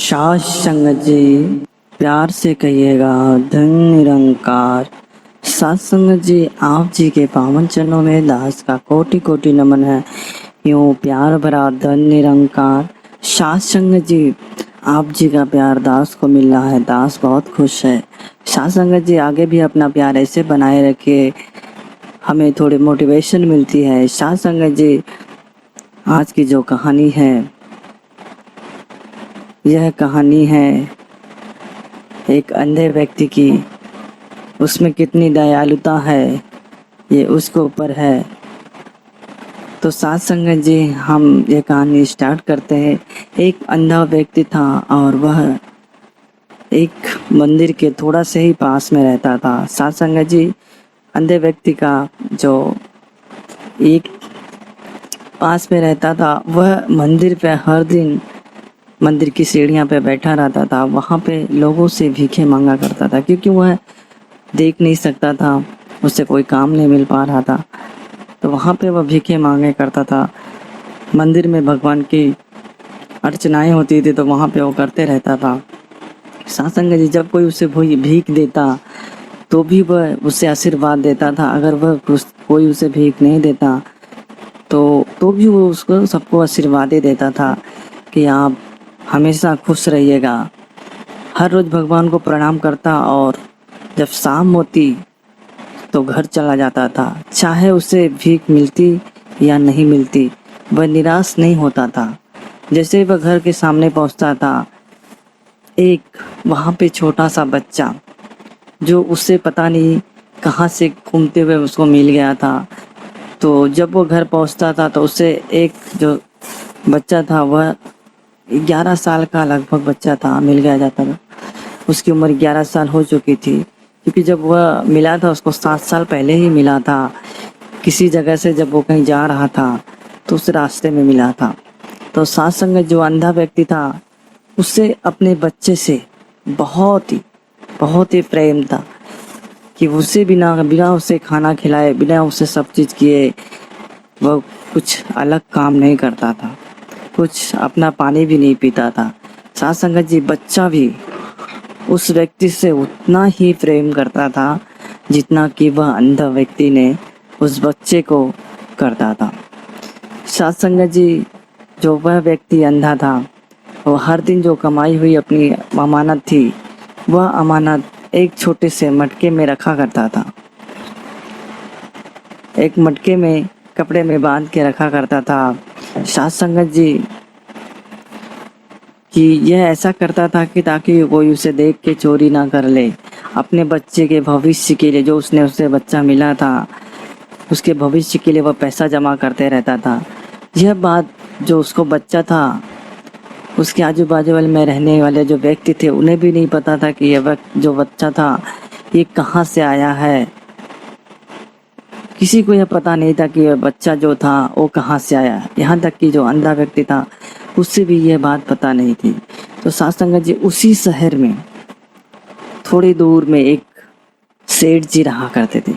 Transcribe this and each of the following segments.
सास संगत जी, प्यार से कहिएगा धन निरंकार। सास संगत जी, आप जी के पावन चरणों में दास का कोटि कोटि नमन है। यूं प्यार भरा धन निरंकार। सास संगत जी, आप जी का प्यार दास को मिल रहा है, दास बहुत खुश है। सास संगत जी, आगे भी अपना प्यार ऐसे बनाए रखिए, हमें थोड़ी मोटिवेशन मिलती है। सास संगत जी, आज की जो कहानी है, यह कहानी है एक अंधे व्यक्ति की। उसमें कितनी दयालुता है ये उसके ऊपर है। तो साथ संगत जी, हम ये कहानी स्टार्ट करते हैं। एक अंधा व्यक्ति था और वह एक मंदिर के थोड़ा से ही पास में रहता था। साथ संगत जी, अंधे व्यक्ति का जो एक पास में रहता था, वह मंदिर पे हर दिन मंदिर की सीढ़ियां पे बैठा रहता था। वहां पे लोगों से भीखे मांगा करता था, क्योंकि वह देख नहीं सकता था, उससे कोई काम नहीं मिल पा रहा था। तो वहाँ पे वह भीखे मांगे करता था। मंदिर में भगवान की अर्चनाएं होती थी, तो वहाँ पे वो करते रहता था। सत्संग जी, जब कोई उसे भीख देता तो भी वह उसे आशीर्वाद देता था। अगर वह कोई उसे भीख नहीं देता तो भी वो उसको सबको आशीर्वाद ही देता था कि आप हमेशा खुश रहिएगा। हर रोज भगवान को प्रणाम करता और जब शाम होती तो घर चला जाता था। चाहे उसे भीख मिलती या नहीं मिलती, वह निराश नहीं होता था। जैसे ही वह घर के सामने पहुंचता था, एक वहां पे छोटा सा बच्चा, जो उसे पता नहीं कहाँ से घूमते हुए उसको मिल गया था। तो जब वो घर पहुंचता था तो उसे एक जो बच्चा था, वह 11 साल का लगभग बच्चा था, मिल गया जाता था। उसकी उम्र 11 साल हो चुकी थी, क्योंकि जब वह मिला था उसको 7 साल पहले ही मिला था। किसी जगह से जब वो कहीं जा रहा था तो उस रास्ते में मिला था। तो साथ संगत जो अंधा व्यक्ति था, उससे अपने बच्चे से बहुत ही प्रेम था कि उसे बिना बिना उसे खाना खिलाए, बिना उसे सब चीज़ किए वह कुछ अलग काम नहीं करता था, कुछ अपना पानी भी नहीं पीता था। साथ संगत जी, बच्चा भी उस व्यक्ति से उतना ही प्रेम करता था जितना कि वह अंधा व्यक्ति ने उस बच्चे को करता था। साथ संगत जी, जो वह व्यक्ति अंधा था, वो हर दिन जो कमाई हुई अपनी अमानत थी, वह अमानत एक छोटे से मटके में रखा करता था। एक मटके में कपड़े में बांध के रखा करता था। साथ संगत जी, कि यह ऐसा करता था कि ताकि कोई उसे देख के चोरी ना कर ले। अपने बच्चे के भविष्य के लिए, जो उसने उसे बच्चा मिला था, उसके भविष्य के लिए वह पैसा जमा करते रहता था। यह बात जो उसको बच्चा था, उसके आजू बाजू वाले में रहने वाले जो व्यक्ति थे, उन्हें भी नहीं पता था कि यह जो बच्चा था ये कहाँ से आया है। किसी को यह पता नहीं था कि यह बच्चा जो था वो कहाँ से आया। यहाँ तक कि जो अंधा व्यक्ति था, उससे भी यह बात पता नहीं थी। तो साथ संगत जी, उसी शहर में थोड़ी दूर में एक सेठ जी रहा करते थे।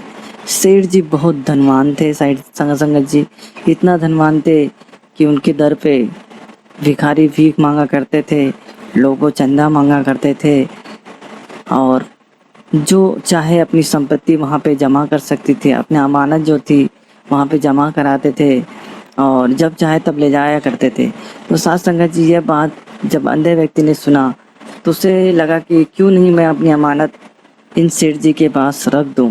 सेठ जी बहुत धनवान थे। संगत जी इतना धनवान थे कि उनके दर पे भिखारी भीख मांगा करते थे, लोगों चंदा मांगा करते थे, और जो चाहे अपनी संपत्ति वहाँ पे जमा कर सकती थी, अपनी अमानत जो थी वहाँ पे जमा कराते थे, और जब चाहे तब ले जाया करते थे। तो साथ संगत जी, यह बात जब अंधे व्यक्ति ने सुना तो उसे लगा कि क्यों नहीं मैं अपनी अमानत इन सेठ जी के पास रख दूं।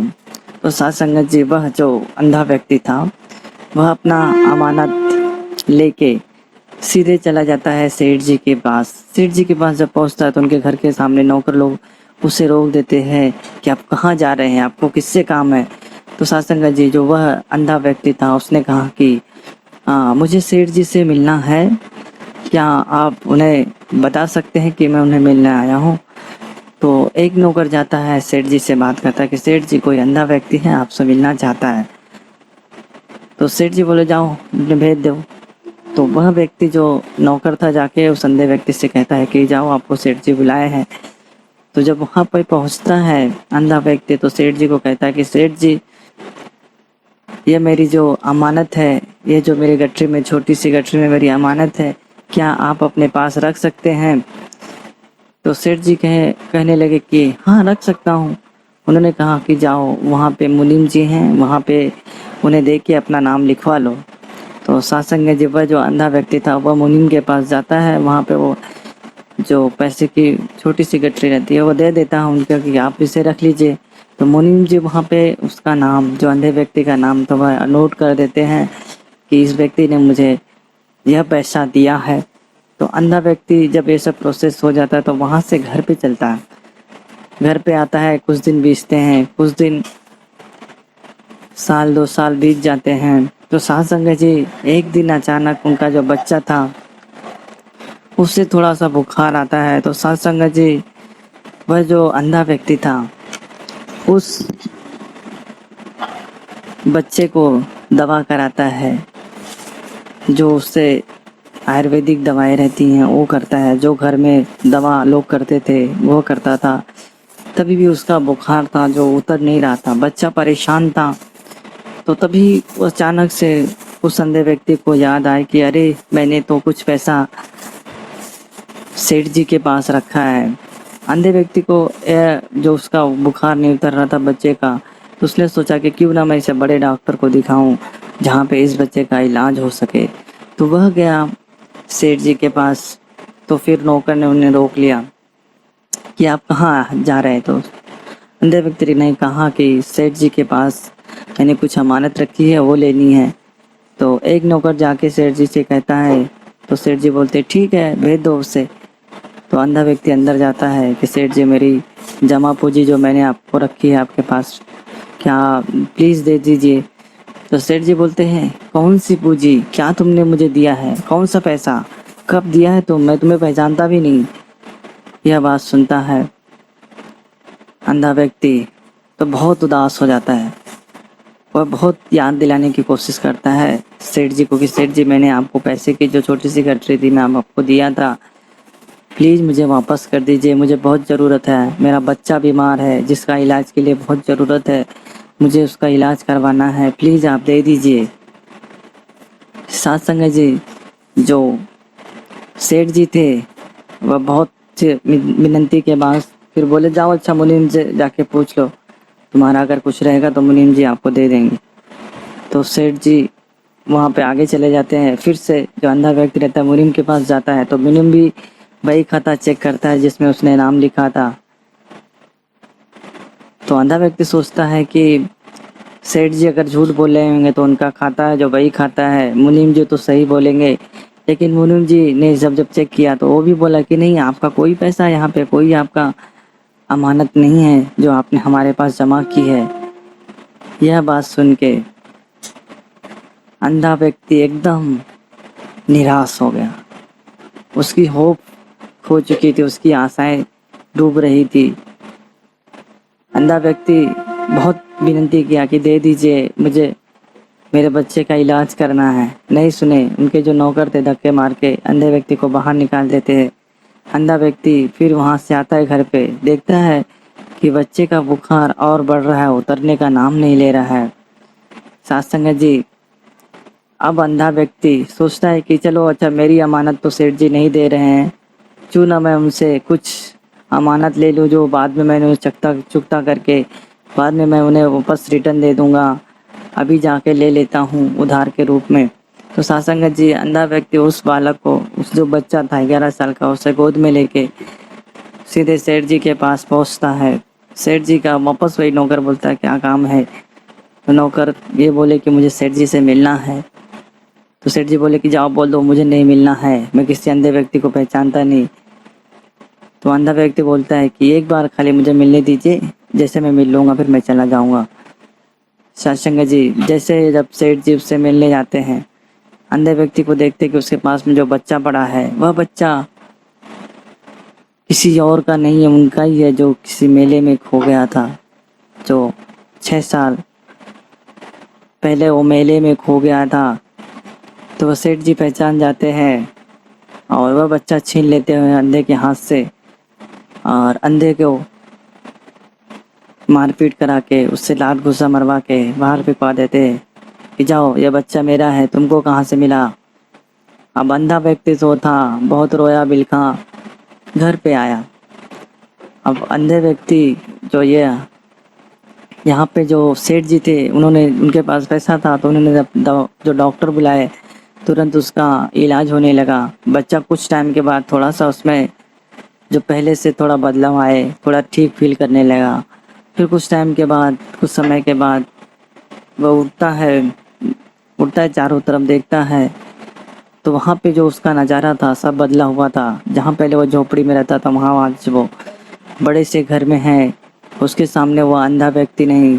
तो साथ संगत जी, वह जो अंधा व्यक्ति था, वह अपना अमानत लेके सीधे चला जाता है सेठ जी के पास। सेठ जी के पास जब पहुंचता है तो उनके घर के सामने नौकर लोग उसे रोक देते हैं कि आप कहाँ जा रहे हैं, आपको किससे काम है। तो साथ संगत जी, जो वह अंधा व्यक्ति था, उसने कहा कि मुझे सेठ जी से मिलना है, क्या आप उन्हें बता सकते हैं कि मैं उन्हें मिलने आया हूँ। तो एक नौकर जाता है, सेठ जी से बात करता है कि सेठ जी, कोई अंधा व्यक्ति है आपसे मिलना चाहता है। तो सेठ जी बोले, जाओ उन्हें भेज दो। तो वह व्यक्ति जो नौकर था, जाके उस अंधे व्यक्ति से कहता है कि जाओ, आपको सेठ जी बुलाए हैं। तो जब वहां पर पहुंचता है अंधा व्यक्ति, तो सेठ जी को कहता है कि सेठ जी, ये मेरी जो अमानत है, ये जो मेरी छोटी सी गठरी में मेरी अमानत है, क्या आप अपने पास रख सकते हैं। तो सेठ जी कहने लगे कि हाँ रख सकता हूँ। उन्होंने कहा कि जाओ वहाँ पे मुनीम जी हैं, वहाँ पे उन्हें देख के अपना नाम लिखवा लो। तो सत्संग जी वह जो अंधा व्यक्ति था वह मुनीम के पास जाता है, वहाँ पे वो जो पैसे की छोटी सी गठरी रहती है वो दे देता है उनका कि आप इसे रख लीजिए। तो मुनीम जी वहाँ पे उसका नाम, जो अंधे व्यक्ति का नाम था, वह नोट कर देते हैं कि इस व्यक्ति ने मुझे यह पैसा दिया है। तो अंधा व्यक्ति जब ये सब प्रोसेस हो जाता है तो वहाँ से घर पे चलता है, घर पे आता है। कुछ दिन बीतते हैं, कुछ दिन, साल 2 साल बीत जाते हैं। तो सत्संग जी एक दिन अचानक उनका जो बच्चा था उससे थोड़ा सा बुखार आता है। तो सत्संग जी वह जो अंधा व्यक्ति था उस बच्चे को दवा कराता है, जो उससे आयुर्वेदिक दवाएं रहती हैं वो करता है, जो घर में दवा लोग करते थे वो करता था। तभी भी उसका बुखार था जो उतर नहीं रहा था, बच्चा परेशान था। तो तभी वो अचानक से उस अंधे व्यक्ति को याद आया कि अरे मैंने तो कुछ पैसा सेठ जी के पास रखा है। अंधे व्यक्ति को जो उसका बुखार नहीं उतर रहा था बच्चे का, तो उसने सोचा कि क्यों ना मैं इसे बड़े डॉक्टर को दिखाऊं जहाँ पे इस बच्चे का इलाज हो सके। तो वह गया सेठ जी के पास। तो फिर नौकर ने उन्हें रोक लिया कि आप कहाँ जा रहे हैं। तो अंधे व्यक्ति ने कहा कि सेठ जी के पास मैंने कुछ अमानत रखी है वो लेनी है। तो एक नौकर जाके सेठ जी से कहता है, तो सेठ जी बोलते ठीक है भेज दो उसे। तो अंधा व्यक्ति अंदर जाता है कि सेठ जी मेरी जमा पूंजी जो मैंने आपको रखी है आपके पास, क्या प्लीज़ दे दीजिए। तो सेठ जी बोलते हैं कौन सी पूंजी, क्या तुमने मुझे दिया है, कौन सा पैसा, कब दिया है तुम, मैं तुम्हें पहचानता भी नहीं। यह बात सुनता है अंधा व्यक्ति तो बहुत उदास हो जाता है। वह बहुत याद दिलाने की कोशिश करता है सेठ जी को कि सेठ जी मैंने आपको पैसे की जो छोटी सी गठरी थी मैं आपको दिया था, प्लीज़ मुझे वापस कर दीजिए, मुझे बहुत ज़रूरत है, मेरा बच्चा बीमार है जिसका इलाज के लिए बहुत ज़रूरत है, मुझे उसका इलाज करवाना है, प्लीज़ आप दे दीजिए। सत्संग जी जो सेठ जी थे वह बहुत विनती के बाद फिर बोले जाओ अच्छा मुनीम से जाके पूछ लो, तुम्हारा अगर कुछ रहेगा तो मुनीम जी आपको दे देंगे। तो सेठ जी वहाँ पे आगे चले जाते हैं, फिर से जो अंधा व्यक्ति रहता है मुनीम के पास जाता है। तो मुनीम भी वही खाता चेक करता है जिसमें उसने नाम लिखा था। तो अंधा व्यक्ति सोचता है कि सेठ जी अगर झूठ बोल रहे होंगे तो उनका खाता है जो वही खाता है, मुनीम जी तो सही बोलेंगे। लेकिन मुनीम जी ने जब चेक किया तो वो भी बोला कि नहीं आपका कोई पैसा यहाँ पे कोई आपका अमानत नहीं है जो आपने हमारे पास जमा की है। यह बात सुन के अंधा व्यक्ति एकदम निराश हो गया, उसकी होप खो चुकी थी, उसकी आशाएं डूब रही थी। अंधा व्यक्ति बहुत विनती किया कि दे दीजिए मुझे, मेरे बच्चे का इलाज करना है। नहीं सुने, उनके जो नौकर थे धक्के मार के अंधे व्यक्ति को बाहर निकाल देते हैं। अंधा व्यक्ति फिर वहाँ से आता है घर पे, देखता है कि बच्चे का बुखार और बढ़ रहा है, उतरने का नाम नहीं ले रहा है। सत्संग जी अब अंधा व्यक्ति सोचता है कि चलो अच्छा मेरी अमानत तो सेठ जी नहीं दे रहे हैं, क्यों ना मैं उनसे कुछ अमानत ले लूँ जो बाद में मैंने चुकता करके बाद में मैं उन्हें वापस रिटर्न दे दूँगा, अभी जाके ले लेता हूँ उधार के रूप में। तो सत्संग जी अंधा व्यक्ति उस बालक को, उस जो बच्चा था 11 साल का, उसे गोद में लेके सीधे सेठ जी के पास पहुँचता है। सेठ जी का वापस वही नौकर बोलता है क्या काम है। तो नौकर ये बोले कि मुझे सेठ जी से मिलना है। तो सेठ जी बोले कि जाओ बोल दो मुझे नहीं मिलना है, मैं किसी अंधे व्यक्ति को पहचानता नहीं। तो अंधा व्यक्ति बोलता है कि एक बार खाली मुझे मिलने दीजिए, जैसे मैं मिल लूँगा फिर मैं चला जाऊँगा। सत्संग जी जैसे जब सेठ जी उससे मिलने जाते हैं, अंधे व्यक्ति को देखते कि उसके पास में जो बच्चा पड़ा है वह बच्चा किसी और का नहीं है, उनका ही है जो किसी मेले में खो गया था, जो 6 साल पहले वो मेले में खो गया था। तो वह सेठ जी पहचान जाते हैं और वह बच्चा छीन लेते हैं अंधे के हाथ से और अंधे को मारपीट करा के उससे लात घुसा मरवा के बाहर फेंकवा देते हैं कि जाओ ये बच्चा मेरा है, तुमको कहाँ से मिला। अब अंधा व्यक्ति जो था बहुत रोया बिलखा घर पे आया। अब अंधे व्यक्ति जो ये यहाँ पे जो सेठ जी थे, उन्होंने उनके पास पैसा था तो उन्होंने जो डॉक्टर बुलाए, तुरंत उसका इलाज होने लगा। बच्चा कुछ टाइम के बाद थोड़ा सा उसमें जो पहले से थोड़ा बदलाव आए, थोड़ा ठीक फील करने लगा। फिर कुछ टाइम के बाद, कुछ समय के बाद वह उठता है चारों तरफ देखता है, तो वहाँ पे जो उसका नज़ारा था सब बदला हुआ था। जहाँ पहले वो झोपड़ी में रहता था, वहाँ आज वो बड़े से घर में है। उसके सामने वो अंधा व्यक्ति नहीं,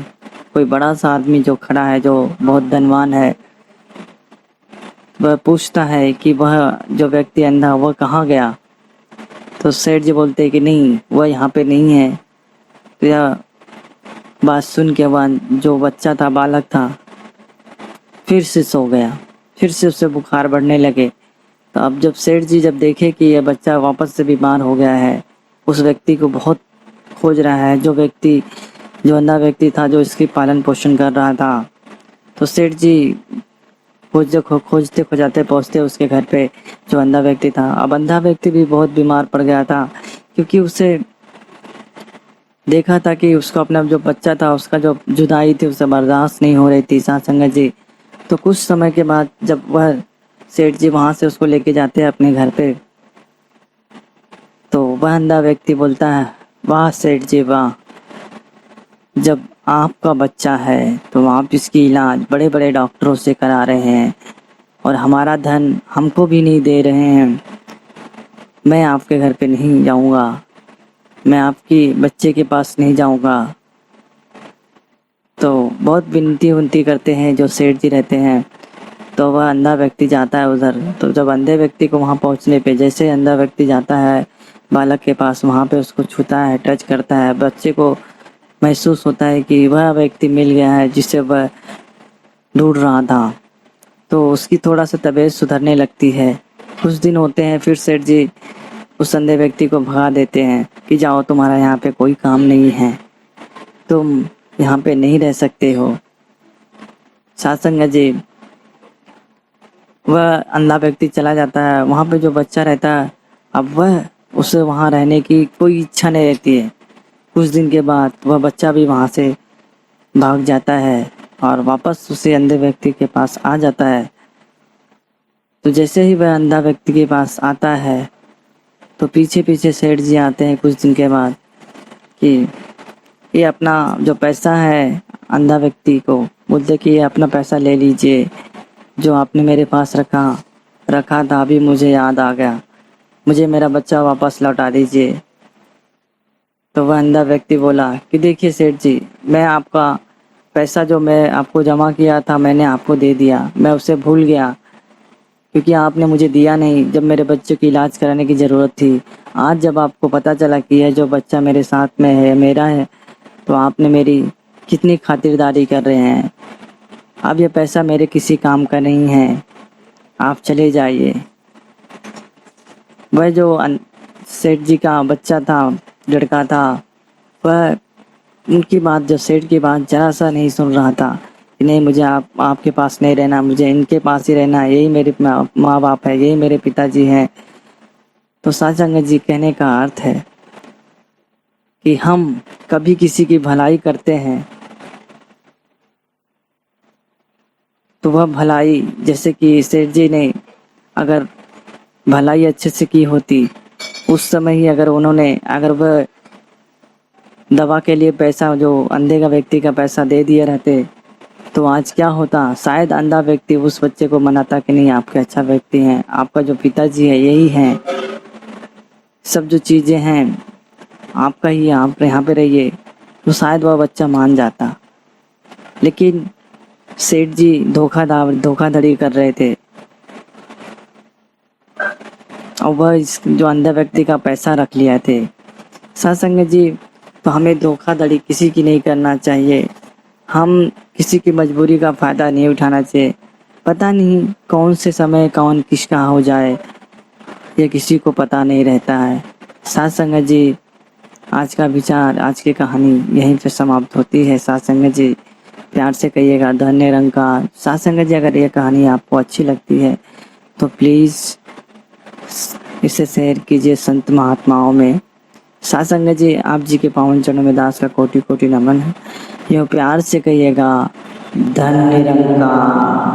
कोई बड़ा सा आदमी जो खड़ा है, जो बहुत धनवान है। वह पूछता है कि वह जो व्यक्ति अंधा वह कहाँ गया। तो सेठ जी बोलते हैं कि नहीं, वह यहाँ पे नहीं है। तो यह बात सुन के वह जो बच्चा था, बालक था, फिर से सो गया। फिर से उसे बुखार बढ़ने लगे। तो अब जब सेठ जी जब देखे कि यह बच्चा वापस से बीमार हो गया है, उस व्यक्ति को बहुत खोज रहा है, जो अंधा व्यक्ति था, जो इसकी पालन पोषण कर रहा था। तो सेठ जी खोजते खोजाते पहुँचते उसके घर पे, जो अंधा व्यक्ति था। अब अंधा व्यक्ति भी बहुत बीमार पड़ गया था, क्योंकि उसे देखा था कि उसको अपना जो बच्चा था, उसका जो जुदाई थी उसे बर्दाश्त नहीं हो रही थी। साथ संगत जी, तो कुछ समय के बाद जब वह सेठ जी वहाँ से उसको लेके जाते हैं अपने घर पे, तो वह अंधा व्यक्ति बोलता है, वाह सेठ जी वाह, जब आपका बच्चा है तो आप इसकी इलाज बड़े बड़े डॉक्टरों से करा रहे हैं और हमारा धन हमको भी नहीं दे रहे हैं। मैं आपके घर पे नहीं जाऊंगा, मैं आपकी बच्चे के पास नहीं जाऊंगा। तो बहुत विनती करते हैं जो सेठ जी रहते हैं। तो वह अंधा व्यक्ति जाता है उधर। तो जब अंधे व्यक्ति को वहाँ पहुँचने पे, जैसे अंधा व्यक्ति जाता है बालक के पास, वहाँ पे उसको छूता है, टच करता है, बच्चे को महसूस होता है कि वह व्यक्ति मिल गया है जिसे वह ढूंढ रहा था। तो उसकी थोड़ा सा तबीयत सुधरने लगती है। कुछ दिन होते हैं, फिर सेठ जी उस अंधे व्यक्ति को भगा देते हैं कि जाओ, तुम्हारा यहाँ पे कोई काम नहीं है, तुम यहाँ पे नहीं रह सकते हो। सत्संग जी, वह अंधा व्यक्ति चला जाता है। वहाँ पे जो बच्चा रहता है, अब वह उसे वहाँ रहने की कोई इच्छा नहीं रहती है। कुछ दिन के बाद वह बच्चा भी वहाँ से भाग जाता है और वापस उसे अंधे व्यक्ति के पास आ जाता है। तो जैसे ही वह अंधा व्यक्ति के पास आता है, तो पीछे पीछे सेठ जी आते हैं कुछ दिन के बाद कि ये अपना जो पैसा है, अंधा व्यक्ति को बोलते कि ये अपना पैसा ले लीजिए, जो आपने मेरे पास रखा था, अभी मुझे याद आ गया, मुझे मेरा बच्चा वापस लौटा दीजिए। तो वह अंधा व्यक्ति बोला कि देखिए सेठ जी, मैं आपका पैसा जो मैं आपको जमा किया था, मैंने आपको दे दिया, मैं उसे भूल गया, क्योंकि आपने मुझे दिया नहीं जब मेरे बच्चे की इलाज कराने की ज़रूरत थी। आज जब आपको पता चला कि यह जो बच्चा मेरे साथ में है मेरा है, तो आपने मेरी कितनी खातिरदारी कर रहे हैं। अब यह पैसा मेरे किसी काम का नहीं है, आप चले जाइए। वह जो सेठ जी का बच्चा था, लड़का था, वह उनकी बात, जो सेठ की बात जरा सा नहीं सुन रहा था कि नहीं, मुझे आपके पास नहीं रहना, मुझे इनके पास ही रहना है, यही मेरे माँ बाप है, यही मेरे पिताजी हैं। तो सत्संग जी, कहने का अर्थ है कि हम कभी किसी की भलाई करते हैं तो वह भलाई, जैसे कि सेठ जी ने अगर भलाई अच्छे से की होती, उस समय ही अगर वह दवा के लिए पैसा, जो अंधे का व्यक्ति का पैसा दे दिए रहते, तो आज क्या होता। शायद अंधा व्यक्ति उस बच्चे को मनाता कि नहीं, आपके अच्छा व्यक्ति हैं, आपका जो पिताजी है यही है, सब जो चीज़ें हैं आपका ही है, आप यहाँ पे रहिए, तो शायद वह बच्चा मान जाता। लेकिन सेठ जी धोखाधड़ी कर रहे थे और वह इस जो अंधा व्यक्ति का पैसा रख लिया थे। सत्संग जी, तो हमें धोखाधड़ी किसी की नहीं करना चाहिए। हम किसी की मजबूरी का फ़ायदा नहीं उठाना चाहिए। पता नहीं कौन से समय कौन किसका हो जाए, ये किसी को पता नहीं रहता है। सत्संग जी, आज का विचार, आज की कहानी यहीं पे समाप्त होती है। सत्संग जी, प्यार से कहिएगा धन्य निरंकार। सत्संग जी, अगर ये कहानी आपको अच्छी लगती है तो प्लीज़ इसे शेयर कीजिए संत महात्माओं में, साथ संगत जी, आप जी के पावन चरणों में दास का कोटि कोटि नमन है। यो प्यार से कहिएगा धन निरंकार।